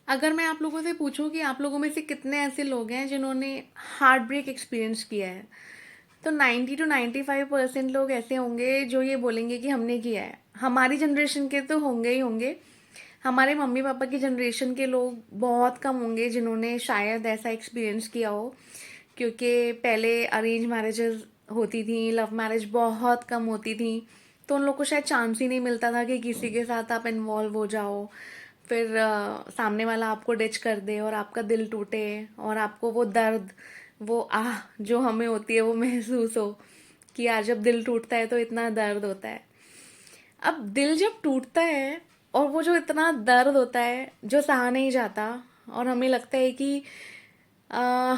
अगर मैं आप लोगों से पूछूं कि आप लोगों में से कितने ऐसे लोग हैं जिन्होंने हार्ट ब्रेक एक्सपीरियंस किया है, तो 90 to 95% लोग ऐसे होंगे जो ये बोलेंगे कि हमने किया है। हमारी जनरेशन के तो होंगे ही होंगे। हमारे मम्मी पापा की जनरेशन के लोग बहुत कम होंगे जिन्होंने शायद ऐसा एक्सपीरियंस किया हो, क्योंकि पहले अरेंज मैरिजेस होती थी, लव मैरिज बहुत कम होती थी। तो उन लोग को शायद चांस ही नहीं मिलता था कि किसी के साथ आप इन्वॉल्व हो जाओ, फिर सामने वाला आपको डिच कर दे और आपका दिल टूटे और आपको वो दर्द, वो आह जो हमें होती है वो महसूस हो कि यार जब दिल टूटता है तो इतना दर्द होता है। अब दिल जब टूटता है और वो जो इतना दर्द होता है जो सहा नहीं जाता, और हमें लगता है कि आ,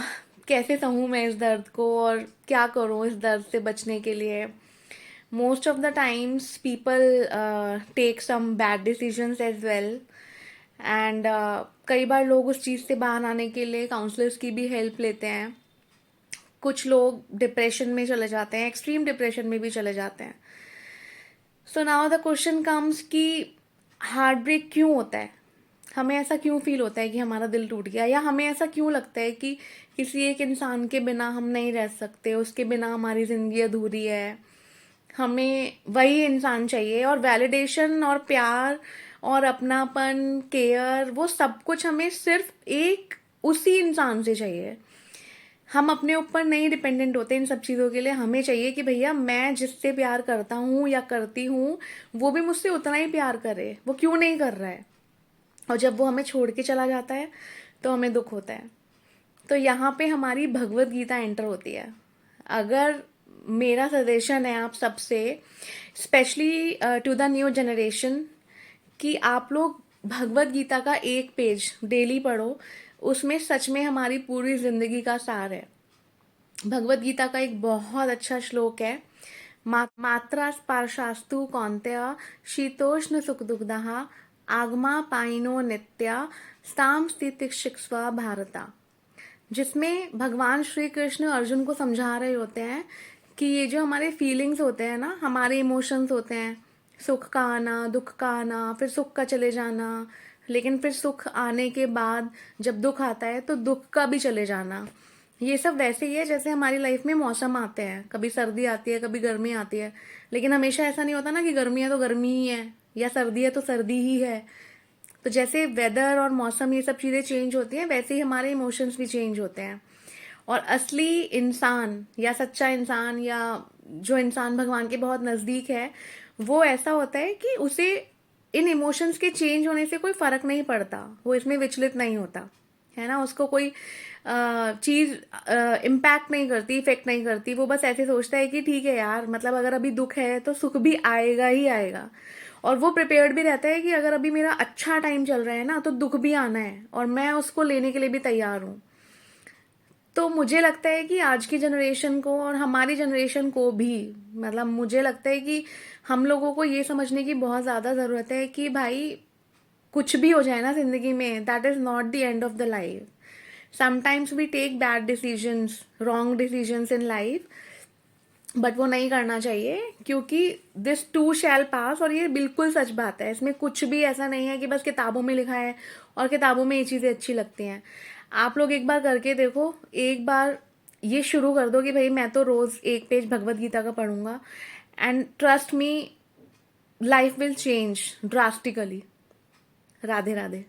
कैसे सहूँ मैं इस दर्द को और क्या करूँ इस दर्द से बचने के लिए। Most of the times people take some bad decisions as well, and कई बार लोग उस चीज़ से बाहर आने के लिए काउंसलर्स की भी हेल्प लेते हैं। कुछ लोग डिप्रेशन में चले जाते हैं, एक्सट्रीम डिप्रेशन में भी चले जाते हैं। So now the question comes कि हार्ट ब्रेक क्यों होता है, हमें ऐसा क्यों फील होता है कि हमारा दिल टूट गया, या हमें ऐसा क्यों लगता है कि किसी एक इंसान के बिना हम नहीं रह सकते, उसके बिना हमारी ज़िंदगी अधूरी है, हमें वही इंसान चाहिए। और वैलिडेशन और प्यार और अपनापन, केयर, वो सब कुछ हमें सिर्फ एक उसी इंसान से चाहिए। हम अपने ऊपर नहीं डिपेंडेंट होते इन सब चीज़ों के लिए। हमें चाहिए कि भैया मैं जिससे प्यार करता हूँ या करती हूँ वो भी मुझसे उतना ही प्यार करे, वो क्यों नहीं कर रहा है। और जब वो हमें छोड़ के चला जाता है तो हमें दुख होता है। तो यहाँ पे हमारी भगवत गीता एंटर होती है। अगर मेरा सजेशन है आप सबसे, specially to the new generation, कि आप लोग भगवत गीता का एक पेज डेली पढ़ो। उसमें सच में हमारी पूरी जिंदगी का सार है। भगवत गीता का एक बहुत अच्छा श्लोक है, मात्रा स्पर्शास्तु कौन्तेय शीतोष्ण सुख दुग्धः आगमा पाइनो नित्या स्ताम स्थितिक्षिक्ष्व भारता। जिसमें भगवान श्री कृष्ण अर्जुन को समझा रहे होते हैं कि ये जो हमारे फीलिंग्स होते हैं ना, हमारे इमोशंस होते हैं, सुख का आना, दुख का आना, फिर सुख का चले जाना, लेकिन फिर सुख आने के बाद जब दुख आता है तो दुख का भी चले जाना। ये सब वैसे ही है जैसे हमारी लाइफ में मौसम आते हैं, कभी सर्दी आती है, कभी गर्मी आती है। लेकिन हमेशा ऐसा नहीं होता ना कि गर्मी है तो गर्मी ही है या सर्दी है तो सर्दी ही है। तो जैसे वेदर और मौसम ये सब चीज़ें चेंज होती हैं, वैसे ही हमारे इमोशंस भी चेंज होते हैं। और असली इंसान या सच्चा इंसान या जो इंसान भगवान के बहुत नज़दीक है, वो ऐसा होता है कि उसे इन इमोशंस के चेंज होने से कोई फर्क नहीं पड़ता, वो इसमें विचलित नहीं होता है ना। उसको कोई चीज़ इम्पैक्ट नहीं करती, इफेक्ट नहीं करती। वो बस ऐसे सोचता है कि ठीक है यार, मतलब अगर अभी दुख है तो सुख भी आएगा ही आएगा। और वो प्रिपेयर्ड भी रहता है कि अगर अभी मेरा अच्छा टाइम चल रहा है ना तो दुख भी आना है और मैं उसको लेने के लिए भी तैयार हूँ। तो मुझे लगता है कि आज की जनरेशन को और हमारी जनरेशन को भी, मतलब मुझे लगता है कि हम लोगों को ये समझने की बहुत ज़्यादा ज़रूरत है कि भाई कुछ भी हो जाए ना जिंदगी में, that is not the end of the life. Sometimes we take bad decisions, wrong decisions in life, but वो नहीं करना चाहिए, क्योंकि दिस टू शैल पास। और ये बिल्कुल सच बात है, इसमें कुछ भी ऐसा नहीं है कि बस किताबों में लिखा है और किताबों में ये चीज़ें अच्छी लगती हैं। आप लोग एक बार करके देखो, एक बार ये शुरू कर दो कि भाई मैं तो रोज़ एक पेज भगवत गीता का पढ़ूंगा, and trust me, life will change drastically. Radhe Radhe.